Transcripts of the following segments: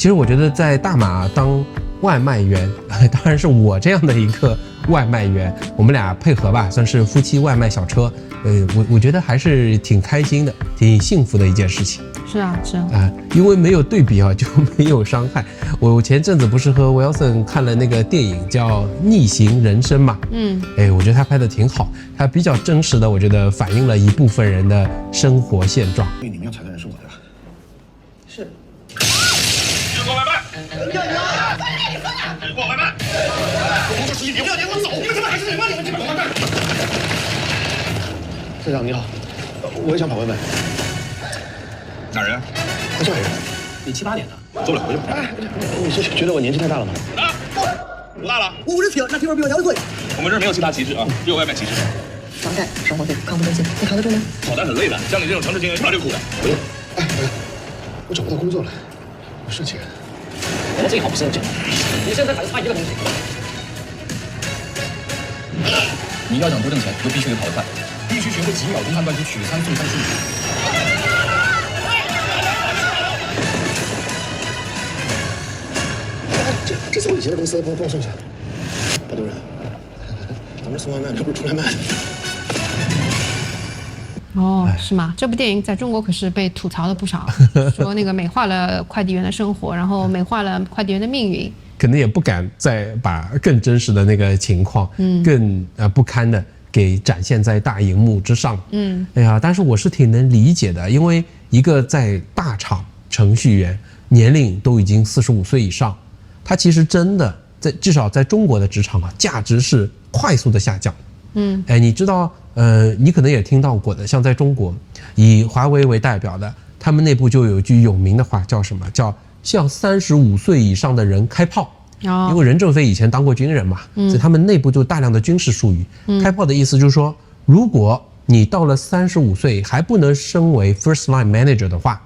其实我觉得在大马当外卖员，当然是我这样的一个外卖员，我们俩配合吧，算是夫妻外卖小车。我觉得还是挺开心的，挺幸福的一件事情。是啊，是啊，因为没有对比啊，就没有伤害。我前阵子不是和 Wilson 看了那个电影叫《逆行人生》嘛，我觉得他拍的挺好，他比较真实的，我觉得反映了一部分人的生活现状。因为你们要裁的人是我，对吧？是。给我外卖！给我外卖！我说你不要脸，我走！你们他妈还是人吗？你们跑外卖！社长你好，我也想跑外卖。哪人？他是外人。你7、8点的，做不了，回去。你是觉得我年纪太大了吗？啊，多大了？57，那媳妇比我小1岁。我们这儿没有其他歧视啊，只有外卖歧视。房贷、生活费、康复中心，你扛得住吗？跑单很累的，像你这种城市精英出来就苦的。我找不到工作了，我设计人。我最好不是这样，你现在还是差一个东西。你要想多挣钱，就必须得跑得快，必须学会几秒钟判断出取餐送餐顺序。这是我以前的公司，帮我送去。白主任，咱们送外卖，这不是出来卖的。哦，是吗？这部电影在中国可是被吐槽了不少，说那个美化了快递员的生活，然后美化了快递员的命运。可能也不敢再把更真实的那个情况，更不堪的给展现在大荧幕之上。但是我是挺能理解的，因为一个在大厂程序员年龄都已经45岁以上，他其实真的至少在中国的职场啊，价值是快速的下降。你知道，你可能也听到过的，像在中国，以华为为代表的，他们内部就有一句有名的话，叫什么？叫向35岁以上的人开炮。因为任正非以前当过军人嘛，所以他们内部就大量的军事术语。开炮的意思就是说，如果你到了35岁还不能升为 first line manager 的话，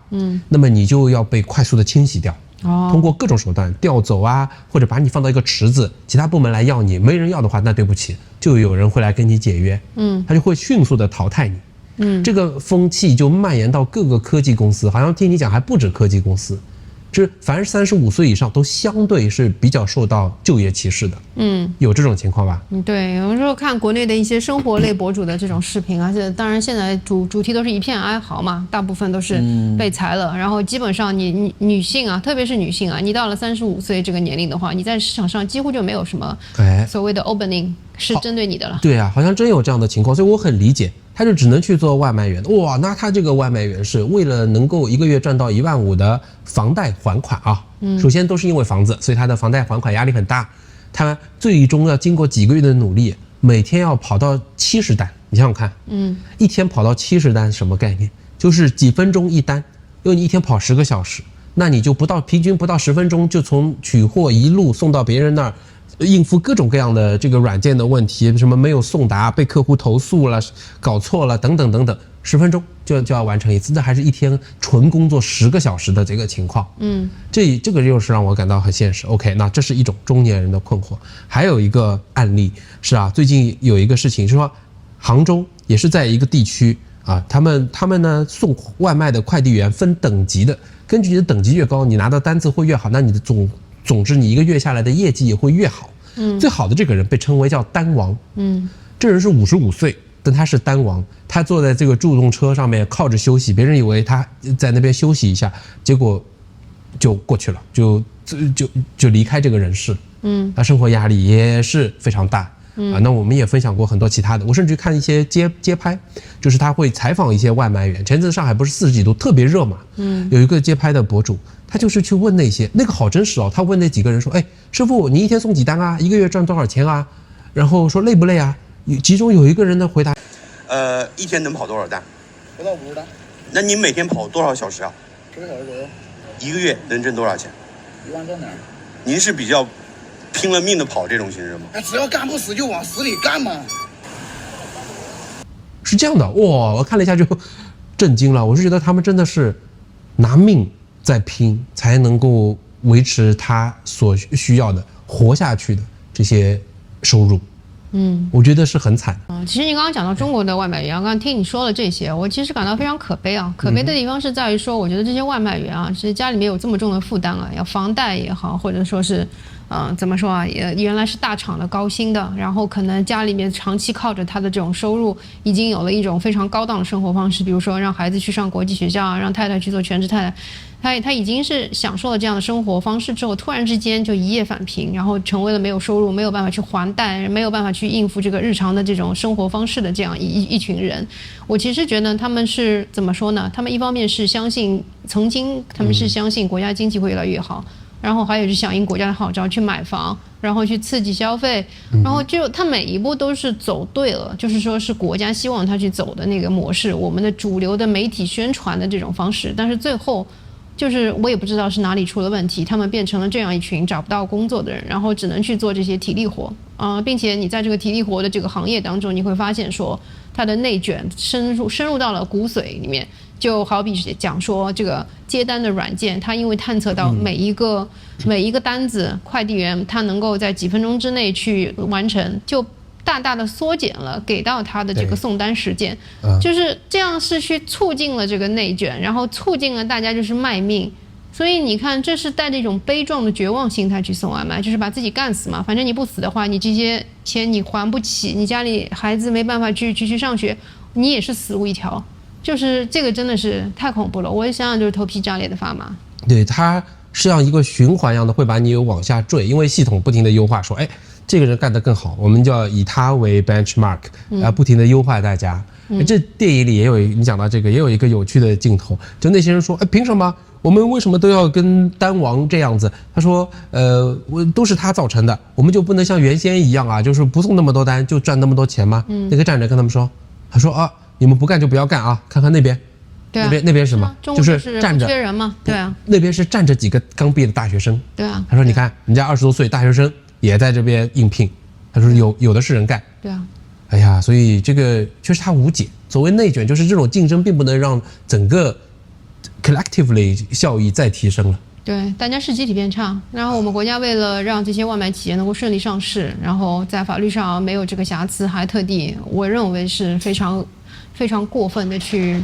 那么你就要被快速的清洗掉。通过各种手段调走啊，或者把你放到一个池子，其他部门来要你，没人要的话，那对不起，就有人会来跟你解约，他就会迅速的淘汰你。这个风气就蔓延到各个科技公司，好像听你讲还不止科技公司，就是凡是35岁以上都相对是比较受到就业歧视的。有这种情况吧？对，有时候看国内的一些生活类博主的这种视频啊，当然现在主题都是一片哀嚎嘛，大部分都是被裁了，然后基本上你女性啊，特别是女性啊，你到了35岁这个年龄的话，你在市场上几乎就没有什么所谓的 opening 是针对你的了。对啊，好像真有这样的情况，所以我很理解。他就只能去做外卖员。哇，那他这个外卖员是为了能够一个月赚到15000的房贷还款啊。首先都是因为房子，所以他的房贷还款压力很大。他最终要经过几个月的努力，每天要跑到70单。你想想看，一天跑到70单什么概念？就是几分钟一单，因为你一天跑10个小时，那你就平均不到10分钟就从取货一路送到别人那儿。应付各种各样的这个软件的问题，什么没有送达，被客户投诉了，搞错了，等等等等，10分钟就要完成一次，这还是一天纯工作10个小时的这个情况。这个又是让我感到很现实。OK， 那这是一种中年人的困惑。还有一个案例是最近有一个事情是说，杭州也是在一个地区啊，他们呢送外卖的快递员分等级的，根据你的等级越高，你拿到单子会越好，那你的总之你一个月下来的业绩也会越好。最好的这个人被称为叫单王。这人是55岁，但他是单王，他坐在这个助动车上面靠着休息，别人以为他在那边休息一下，结果就过去了，就离开这个人世。他生活压力也是非常大。那我们也分享过很多其他的，我甚至看一些街拍，就是他会采访一些外卖员。前阵子上海不是40几度特别热嘛，有一个街拍的博主，他就是去问那个好真实哦，他问那几个人说，师傅你一天送几单啊？一个月赚多少钱啊？然后说累不累啊？其中有一个人的回答，一天能跑多少单？不到50单。那你每天跑多少小时啊10个小时左右。一个月能挣多少钱1万挣点。您是比较拼了命的跑这种形式吗？只要干不死就往死里干嘛。是这样的。哇，我看了一下就震惊了，我是觉得他们真的是拿命在拼，才能够维持他所需要的活下去的这些收入。我觉得是很惨的。其实你刚刚讲到中国的外卖员，刚刚听你说了这些，我其实感到非常可悲啊。可悲的地方是在于说，我觉得这些外卖员啊，其实家里面有这么重的负担了，要房贷也好，或者说是，怎么说啊，也原来是大厂的高薪的，然后可能家里面长期靠着他的这种收入，已经有了一种非常高档的生活方式，比如说让孩子去上国际学校啊，让太太去做全职太太。他已经是享受了这样的生活方式之后，突然之间就一夜返贫，然后成为了没有收入、没有办法去还贷、没有办法去应付这个日常的这种生活方式的这样一群人。我其实觉得他们是怎么说呢？他们一方面是相信他们是相信国家经济会越来越好，然后还有是响应国家的号召去买房，然后去刺激消费，然后就他每一步都是走对了，就是说是国家希望他去走的那个模式，我们的主流的媒体宣传的这种方式，但是最后。就是我也不知道是哪里出了问题，他们变成了这样一群找不到工作的人，然后只能去做这些体力活并且你在这个体力活的这个行业当中，你会发现说它的内卷深入到了骨髓里面。就好比讲说这个接单的软件，它因为探测到每一个单子，快递员他能够在几分钟之内去完成，就大大的缩减了给到他的这个送单时间，就是这样是去促进了这个内卷，然后促进了大家就是卖命。所以你看，这是带着一种悲壮的绝望心态去送外卖，就是把自己干死嘛。反正你不死的话，你这些钱你还不起，你家里孩子没办法去上学，你也是死路一条。就是这个真的是太恐怖了，我一想想就是头皮炸裂的发麻。对，它是像一个循环一样的，会把你往下坠，因为系统不停的优化，说，哎。这个人干得更好，我们就要以他为 benchmark，不停地优化大家。这电影里也有，你讲到这个，也有一个有趣的镜头，就那些人说，哎，凭什么我们为什么都要跟单王这样子？他说，都是他造成的，我们就不能像原先一样啊，就是不送那么多单就赚那么多钱吗？那个站长跟他们说，他说啊，你们不干就不要干啊，看看那边。对啊，那边是什么？就是站着缺人嘛，对啊。那边是站着几个刚毕业的大学生。对啊。他说，你看人家20多岁大学生。也在这边应聘，他说有的是人干。对啊，哎呀，所以这个确实他无解。所谓内卷，就是这种竞争并不能让整个 collectively 效益再提升了。对，大家士气体变差。然后我们国家为了让这些外卖企业能够顺利上市，然后在法律上没有这个瑕疵，还特地我认为是非常非常过分的去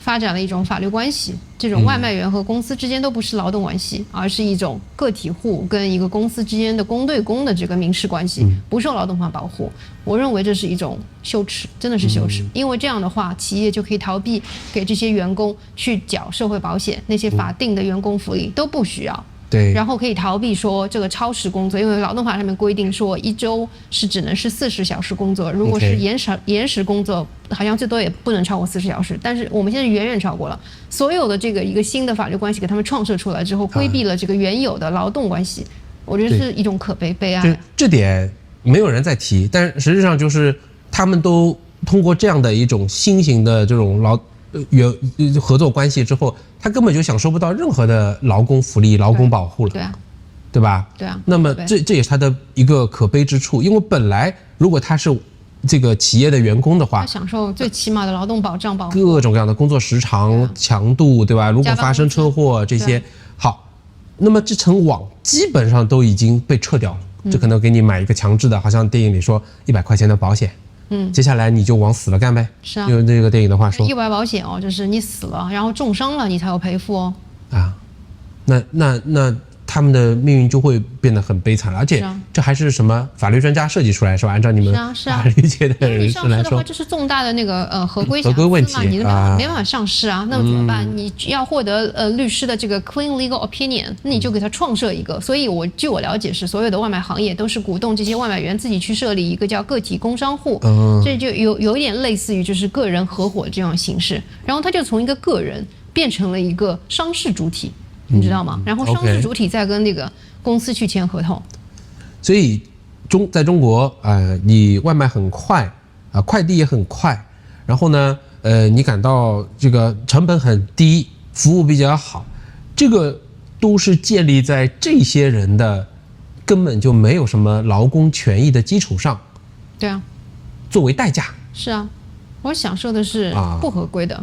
发展了一种法律关系，这种外卖员和公司之间都不是劳动关系，而是一种个体户跟一个公司之间的公对公的这个民事关系，不受劳动法保护。我认为这是一种羞耻，真的是羞耻。因为这样的话，企业就可以逃避给这些员工去缴社会保险，那些法定的员工福利都不需要。对，然后可以逃避说这个超时工作，因为劳动法上面规定说一周是只能是40小时工作，如果是延时工作，好像最多也不能超过40小时。但是我们现在远远超过了，所有的这个一个新的法律关系给他们创设出来之后，规避了这个原有的劳动关系，我觉得是一种可悲哀。这点没有人在提，但实际上就是他们都通过这样的一种新型的这种合作关系之后，他根本就享受不到任何的劳工福利、劳工保护了，对啊，对吧？对啊。那么这也是他的一个可悲之处，因为本来如果他是这个企业的员工的话，他享受最起码的劳动保障保护，各种各样的工作时长、强度，对吧？如果发生车祸这些，好，那么这层网基本上都已经被撤掉了，就可能给你买一个强制的，好像电影里说100块钱的保险。接下来你就往死了干呗。是啊，用这个电影的话说，意外保险哦，就是你死了，然后重伤了，你才有赔付哦。啊，那他们的命运就会变得很悲惨了，而且这还是什么法律专家设计出来是吧？按照你们法律界的人士来说，这是重大的那个合规问题，你没办法上市啊，那么怎么办？你要获得律师的这个 clean legal opinion， 那你就给他创设一个。所以据我了解是，所有的外卖行业都是鼓动这些外卖员自己去设立一个叫个体工商户，这就有一点类似于就是个人合伙这样形式，然后他就从一个个人变成了一个商事主体。你知道吗？然后商事主体再跟那个公司去签合同，所以在中国你外卖很快快递也很快，然后呢你感到这个成本很低，服务比较好，这个都是建立在这些人的根本就没有什么劳工权益的基础上。对啊，作为代价。是啊，我享受的是不合规的，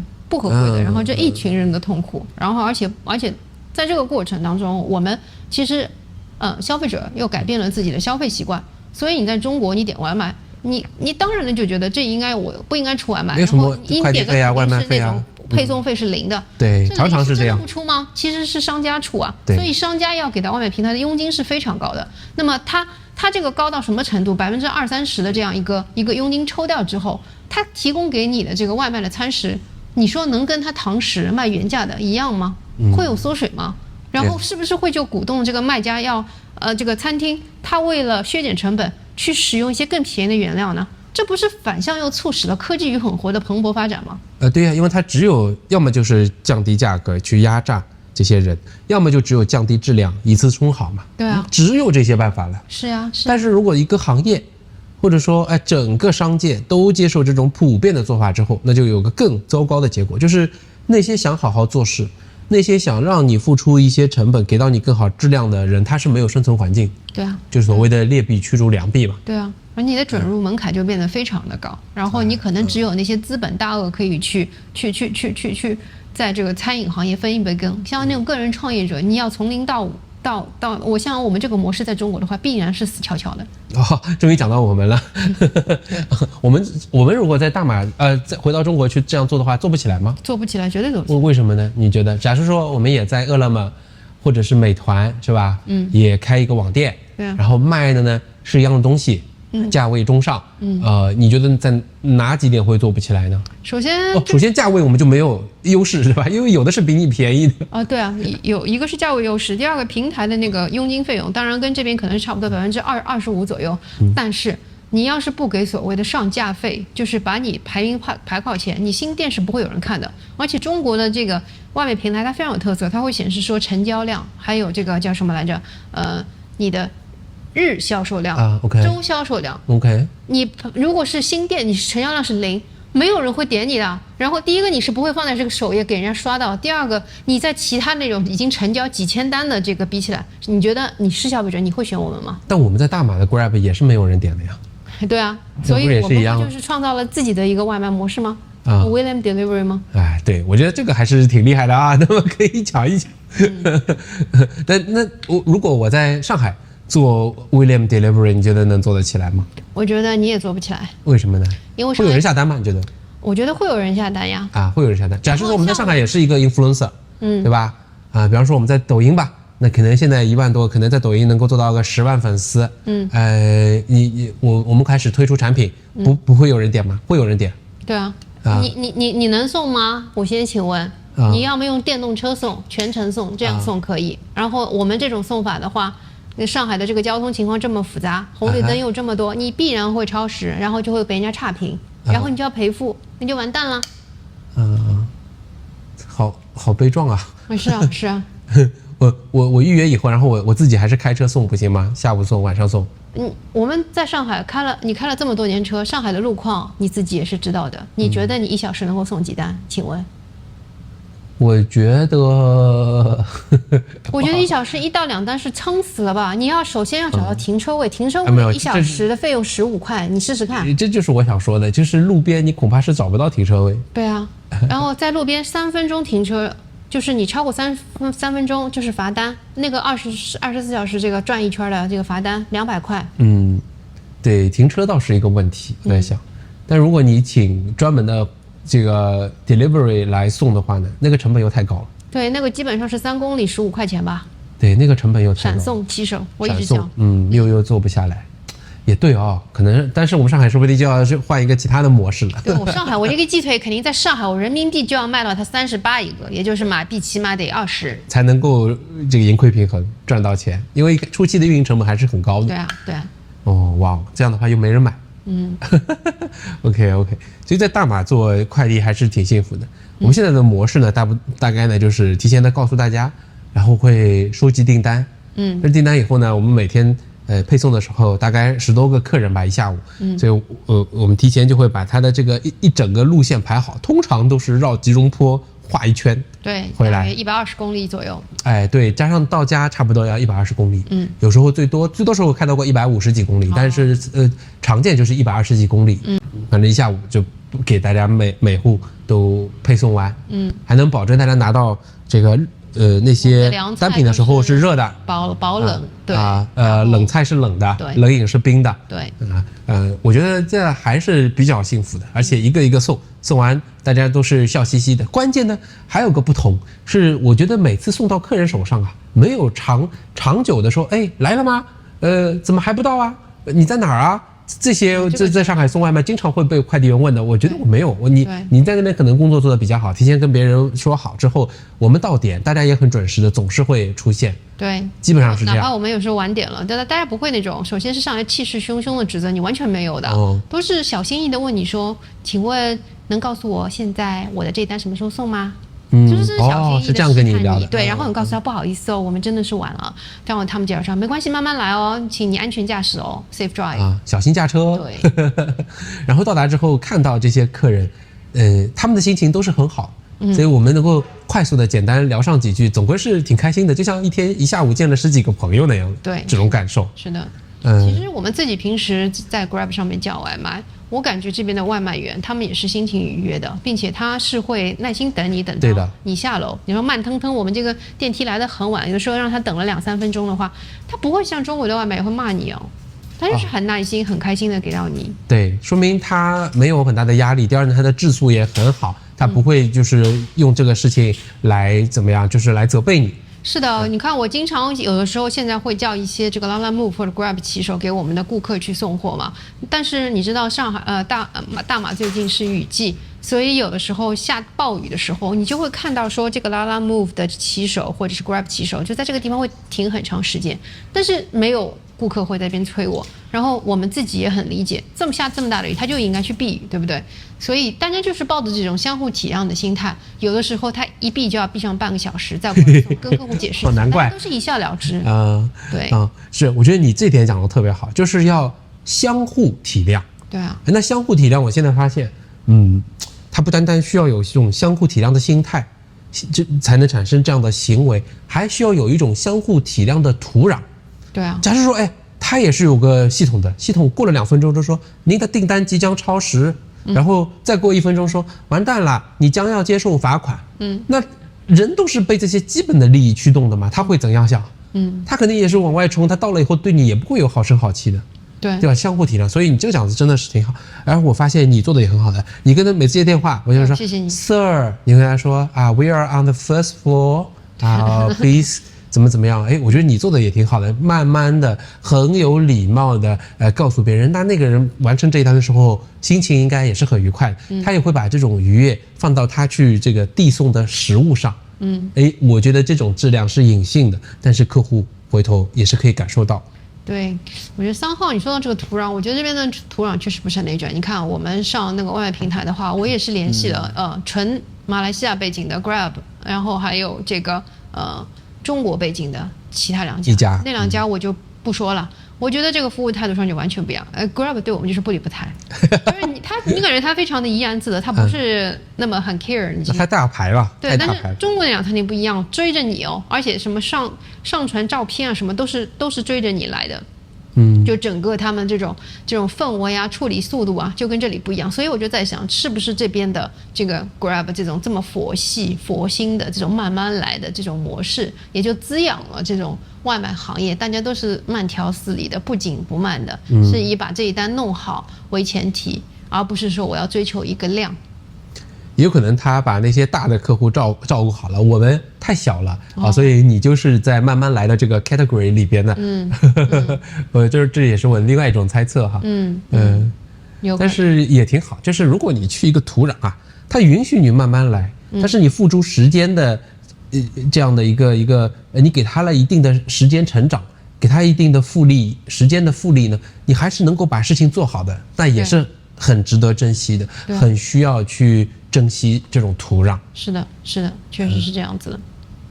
然后这一群人的痛苦，然后而且。在这个过程当中，我们其实，消费者又改变了自己的消费习惯，所以你在中国你点外卖，你当然就觉得这应该我不应该出外卖，没有什么然后你快递费啊、外卖费啊，是那种配送费是零的，对，常常是这样。不出吗？其实是商家出啊，对，所以商家要给到外卖平台的佣金是非常高的。那么它这个高到什么程度？20%-30%的这样一个佣金抽掉之后，它提供给你的这个外卖的餐食，你说能跟它堂食卖原价的一样吗？会有缩水吗？然后是不是会就鼓动这个卖家要这个餐厅，它为了削减成本去使用一些更便宜的原料呢？这不是反向又促使了科技与狠活的蓬勃发展吗？对呀，因为它只有要么就是降低价格去压榨这些人，要么就只有降低质量以次充好嘛。对啊，只有这些办法了。是啊，但是如果一个行业，或者说整个商界都接受这种普遍的做法之后，那就有个更糟糕的结果，就是那些想好好做事，那些想让你付出一些成本给到你更好质量的人，他是没有生存环境。对啊，就是所谓的劣币驱逐良币嘛。对啊，而你的准入门槛就变得非常的高，然后你可能只有那些资本大鳄可以去在这个餐饮行业分一杯羹。像那种个人创业者，你要从0到5到我像我们这个模式在中国的话，必然是死翘翘的。终于讲到我们了。我们如果在大马再回到中国去这样做的话，做不起来吗？做不起来，绝对做不起来。为什么呢？你觉得？假设说我们也在饿了么或者是美团是吧？也开一个网店，对啊，然后卖的呢是一样的东西，价位中上，你觉得在哪几点会做不起来呢？首先价位我们就没有优势是吧？因为有的是比你便宜的。对啊，有一个是价位优势，第二个平台的那个佣金费用，当然跟这边可能是差不多25%左右，但是你要是不给所谓的上架费，就是把你排靠前，你新店是不会有人看的。而且中国的这个外卖平台它非常有特色，它会显示说成交量，还有这个叫什么来着？你的日销售量，OK， 周销售量 ，OK。你如果是新店，你成交量是0，没有人会点你的。然后第一个你是不会放在这个首页给人家刷到，第二个你在其他那种已经成交几千单的这个比起来，你觉得你是消费者，你会选我们吗？但我们在大马的 Grab 也是没有人点的呀。对啊，所以我们不就是创造了自己的一个外卖模式吗？William Delivery 吗？对，我觉得这个还是挺厉害的啊，那么可以讲一讲。但如果我在上海做 William Delivery， 你觉得能做得起来吗？我觉得你也做不起来。为什么呢？因为会有人下单吗？你觉得？我觉得会有人下单呀。会有人下单。假设说我们在上海也是一个 influencer，对吧？比方说我们在抖音吧。那可能现在1万多，可能在抖音能够做到个10万粉丝。我们开始推出产品，不会有人点吗？会有人点。对啊。你能送吗？我先请问，你要么用电动车送，全程送，这样送可以。然后我们这种送法的话，上海的这个交通情况这么复杂，红绿灯又这么多，你必然会超时，然后就会被人家差评，然后你就要赔付，你就完蛋了。好悲壮啊。是啊，是啊。我预约以后，然后我自己还是开车送不行吗？下午送，晚上送。我们在上海开了这么多年车，上海的路况你自己也是知道的。你觉得你1小时能够送几单？请问？我觉得1小时1到2单是撑死了吧？你首先要找到停车位，停车位1小时的费用15块，你试试看。这就是我想说的，就是路边你恐怕是找不到停车位。对啊，然后在路边3分钟停车。就是你超过3分钟就是罚单，那个24小时这个转一圈的这个罚单200块。对，停车倒是一个问题，我在想。但如果你请专门的这个 delivery 来送的话呢，那个成本又太高了。对，那个基本上是3公里15块钱吧。对，那个成本又太高了。闪送骑手，我一直讲。又做不下来。也对可能，但是我们上海说不定就要换一个其他的模式了。对，我上海，我这个鸡腿肯定在上海，我人民币就要卖到它38一个，也就是马币起码得20，才能够这个盈亏平衡赚到钱，因为初期的运营成本还是很高的。对啊。哇，这样的话又没人买。OK， 所以在大马做快递还是挺幸福的。我们现在的模式呢，大概呢就是提前的告诉大家，然后会收集订单。这订单以后呢，我们每天配送的时候大概10多个客人吧，一下午。所以我们提前就会把他的这个一整个路线排好，通常都是绕集中坡画一圈，对，回来120公里左右。对，加上到家差不多要120公里。有时候最多时候看到过150几公里，但是常见就是120几公里。反正一下午就给大家每户都配送完。还能保证大家拿到这个那些凉菜单品的时候是热的，保冷，对冷菜是冷的，对冷饮是冰的，对，我觉得这还是比较幸福的，而且一个一个送完，大家都是笑嘻嘻的。关键呢，还有个不同是，我觉得每次送到客人手上啊，没有长久的说，哎，来了吗？怎么还不到啊？你在哪儿啊？这些在上海送外卖经常会被快递员问的，我觉得我没有，你在那边可能工作做得比较好，提前跟别人说好之后，我们到点，大家也很准时的，总是会出现。对，基本上是这样。哪怕我们有时候晚点了，大家不会那种，首先是上来气势汹汹的指责你，完全没有的，都是小心翼翼的问你说，请问能告诉我现在我的这一单什么时候送吗？就是小心翼翼的是这样跟你聊的，对，然后你告诉他不好意思哦，我们真的是晚了，但他们介绍说没关系，慢慢来哦，请你安全驾驶哦 ，safe drive 小心驾车。对，然后到达之后看到这些客人，他们的心情都是很好，所以我们能够快速的简单聊上几句，总归是挺开心的，就像一下午见了10几个朋友那样，对，这种感受。是的，其实我们自己平时在 Grab 上面叫外卖。我感觉这边的外卖员他们也是心情愉悦的，并且他是会耐心等你，等到你下楼。你说慢腾腾，我们这个电梯来得很晚，有的时候让他等了2-3分钟的话，他不会像中国的外卖也会骂你哦，他就是很耐心、很开心的给到你。对，说明他没有很大的压力。第二呢，他的质素也很好，他不会就是用这个事情来怎么样，就是来责备你。是的，你看我经常有的时候现在会叫一些这个 Lalamove 或者 Grab 骑手给我们的顾客去送货嘛，但是你知道上海大马最近是雨季，所以有的时候下暴雨的时候，你就会看到说这个 Lalamove 的骑手或者是 Grab 骑手就在这个地方会停很长时间，但是没有顾客会在那边催我，然后我们自己也很理解，下这么大的雨他就应该去避雨，对不对？所以大家就是抱着这种相互体谅的心态，有的时候他一避就要避上半个小时，再过来跟客户解释，难怪都是一笑了之。对，是，我觉得你这点讲的特别好，就是要相互体谅。对啊，那相互体谅，我现在发现，它不单单需要有这种相互体谅的心态，这才能产生这样的行为，还需要有一种相互体谅的土壤。对啊，假设说，它也是有个系统的，系统过了2分钟就说您的订单即将超时。然后再过1分钟说完蛋了，你将要接受罚款。那人都是被这些基本的利益驱动的嘛，他会怎样想？他肯定也是往外冲，他到了以后对你也不会有好声好气的，对吧？相互体谅，所以你这个讲的真的是挺好。然后我发现你做的也很好的，你跟他每次接电话，我就说谢谢你 ，Sir， 你跟他说we are on the first floor， please。怎么样？我觉得你做的也挺好的，慢慢的、很有礼貌的，告诉别人，那个人完成这一单的时候，心情应该也是很愉快的。他也会把这种愉悦放到他去这个递送的食物上。我觉得这种质量是隐性的，但是客户回头也是可以感受到。对，我觉得3号你说到这个土壤，我觉得这边的土壤确实不是很内卷。你看我们上那个外卖平台的话，我也是联系了纯马来西亚背景的 Grab， 然后还有这个中国背景的其他2家，那2家我就不说了。我觉得这个服务态度上就完全不一样。Grab 对我们就是不理不睬，就是你感觉他非常的怡然自得，他不是那么很 care 你。太大牌了，对，但是中国那2餐厅不一样，追着你哦，而且什么上传照片啊，什么都是追着你来的。就整个他们这种氛围啊，处理速度啊，就跟这里不一样。所以我就在想，是不是这边的这个 Grab 这么佛心的这种慢慢来的这种模式，也就滋养了这种外卖行业，大家都是慢条斯理的，不紧不慢的，是以把这一单弄好为前提，而不是说我要追求一个量。也有可能他把那些大的客户照顾好了，我们太小了所以你就是在慢慢来的这个 category 里边的。就是这也是我另外一种猜测哈。但是也挺好，就是如果你去一个土壤它允许你慢慢来，但是你付出时间的这样的一个你给他了一定的时间成长，给他一定的时间的复利呢，你还是能够把事情做好的，那也是很值得珍惜的，很需要去珍惜这种土壤。是的，确实是这样子的。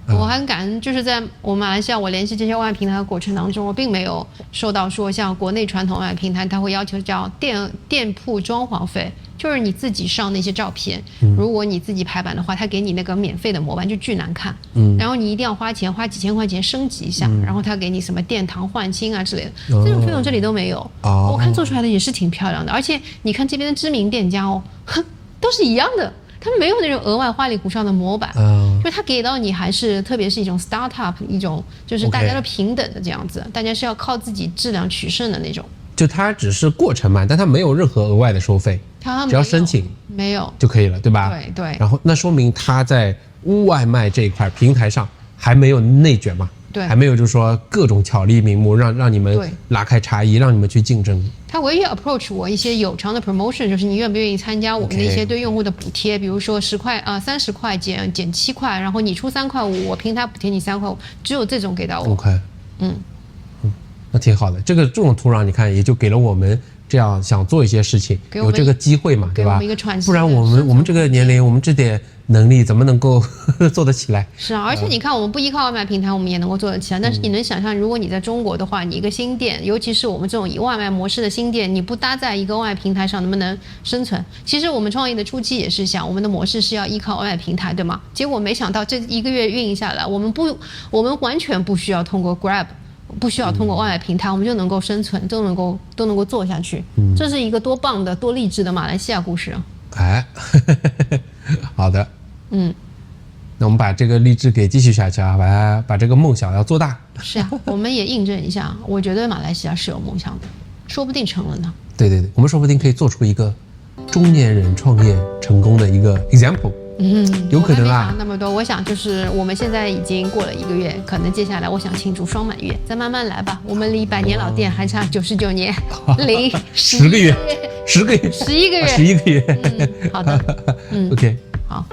我很感恩，就是在我马来西亚，我联系这些外卖平台的过程当中，我并没有受到说像国内传统外卖平台，它会要求叫店铺装潢费，就是你自己上那些照片，如果你自己排版的话，他给你那个免费的模板就巨难看，然后你一定要花几千块钱升级一下，然后他给你什么殿堂换新啊之类的，这种费用这里都没有。我看做出来的也是挺漂亮的，而且你看这边的知名店家都是一样的。他们没有那种额外花里胡哨的模板，就他给到你还是特别是一种 startup 一种，就是大家都平等的这样子，大家是要靠自己质量取胜的那种。就它只是过程慢，但它没有任何额外的收费，只要申请没有就可以了，对吧？对。然后那说明它在外卖这一块平台上还没有内卷嘛？对，还没有就是说各种巧立名目让你们拉开差异，让你们去竞争。他唯一 approach 我一些有偿的 promotion， 就是你愿不愿意参加我们的一些对用户的补贴，比如说10块30块减7块，然后你出3块5，我平台补贴你3块5，只有这种给到我。OK， 那挺好的。这种土壤，你看也就给了我们这样想做一些事情，有这个机会嘛，对吧？不然我们这个年龄，我们这点能力怎么能够做得起来？是啊，而且你看，我们不依靠外卖平台，我们也能够做得起来。但是你能想象，如果你在中国的话，你一个新店，尤其是我们这种以外卖模式的新店，你不搭在一个外卖平台上，能不能生存？其实我们创业的初期也是想，我们的模式是要依靠外卖平台，对吗？结果没想到这1个月运营下来，我们完全不需要通过 Grab。不需要通过外卖平台，我们就能够生存，都能够做下去。这是一个多棒的、多励志的马来西亚故事啊！哎，好的，那我们把这个励志给继续下去啊，把这个梦想要做大。是啊，我们也印证一下，我觉得马来西亚是有梦想的，说不定成了呢。对，我们说不定可以做出一个中年人创业成功的一个 example。有可能啊。我没想那么多，我想就是我们现在已经过了1个月，可能接下来我想庆祝双满月，再慢慢来吧。我们离100年老店还差99年零10个月，11个月，好的，OK，好。